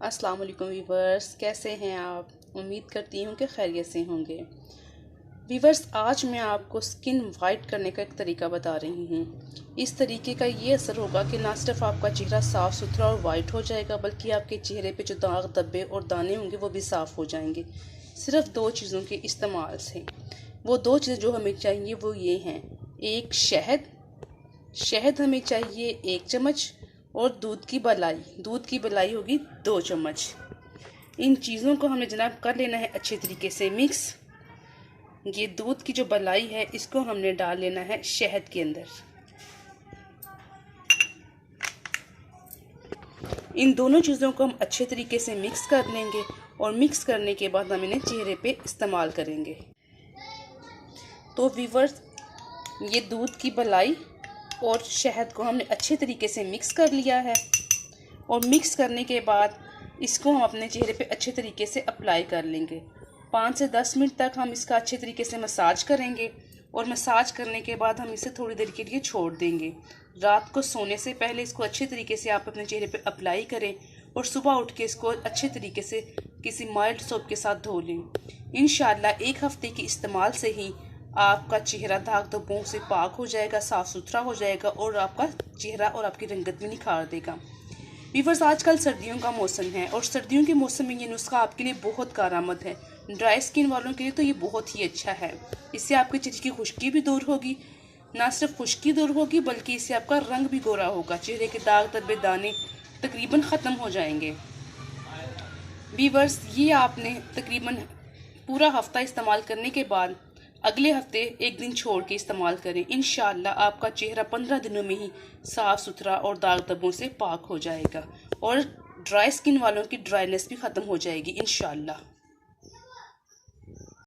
अस्सलाम वालेकुम वीवर्स, कैसे हैं आप? उम्मीद करती हूँ कि खैरियत से होंगे। वीवर्स, आज मैं आपको स्किन वाइट करने का एक तरीका बता रही हूँ। इस तरीके का ये असर होगा कि ना सिर्फ आपका चेहरा साफ़ सुथरा और वाइट हो जाएगा, बल्कि आपके चेहरे पे जो दाग धब्बे और दाने होंगे वो भी साफ़ हो जाएंगे, सिर्फ दो चीज़ों के इस्तेमाल से। वो दो चीज़ें जो हमें चाहिए वो ये हैं। एक, शहद हमें चाहिए 1 चम्मच, और दूध की बलाई होगी 2 चम्मच। इन चीज़ों को हमने जनाब कर लेना है अच्छे तरीके से मिक्स। ये दूध की जो बलाई है इसको हमने डाल लेना है शहद के अंदर। इन दोनों चीज़ों को हम अच्छे तरीके से मिक्स कर लेंगे और मिक्स करने के बाद हम इन्हें चेहरे पे इस्तेमाल करेंगे। तो वीवर्स, ये दूध की बलाई और शहद को हमने अच्छे तरीके से मिक्स कर लिया है, और मिक्स करने के बाद इसको हम अपने चेहरे पे अच्छे तरीके से अप्लाई कर लेंगे। 5 से 10 मिनट तक हम इसका अच्छे तरीके से मसाज करेंगे, और मसाज करने के बाद हम इसे थोड़ी देर के लिए छोड़ देंगे। रात को सोने से पहले इसको अच्छे तरीके से आप अपने चेहरे पे अप्लाई करें, और सुबह उठ के इसको अच्छे तरीके से किसी माइल्ड सोप के साथ धो लें। इंशाल्लाह 1 हफ्ते के इस्तेमाल से ही आपका चेहरा दाग धब्बों से पाक हो जाएगा, साफ़ सुथरा हो जाएगा, और आपका चेहरा और आपकी रंगत भी निखार देगा। वीवर्स, आजकल सर्दियों का मौसम है, और सर्दियों के मौसम में ये नुस्खा आपके लिए बहुत कारआमद है। ड्राई स्किन वालों के लिए तो ये बहुत ही अच्छा है। इससे आपके चेहरे की खुश्की भी दूर होगी। ना सिर्फ खुश्की दूर होगी, बल्कि इससे आपका रंग भी गोरा होगा। चेहरे के दाग धब्बे दाने तकरीबन ख़त्म हो जाएंगे। वीवर्स, ये आपने तकरीबन पूरा हफ्ता इस्तेमाल करने के बाद अगले हफ्ते 1 दिन छोड़ के इस्तेमाल करें। इंशाल्लाह आपका चेहरा 15 दिनों में ही साफ़ सुथरा और दाग धब्बों से पाक हो जाएगा, और ड्राई स्किन वालों की ड्राइनेस भी ख़त्म हो जाएगी इंशाल्लाह।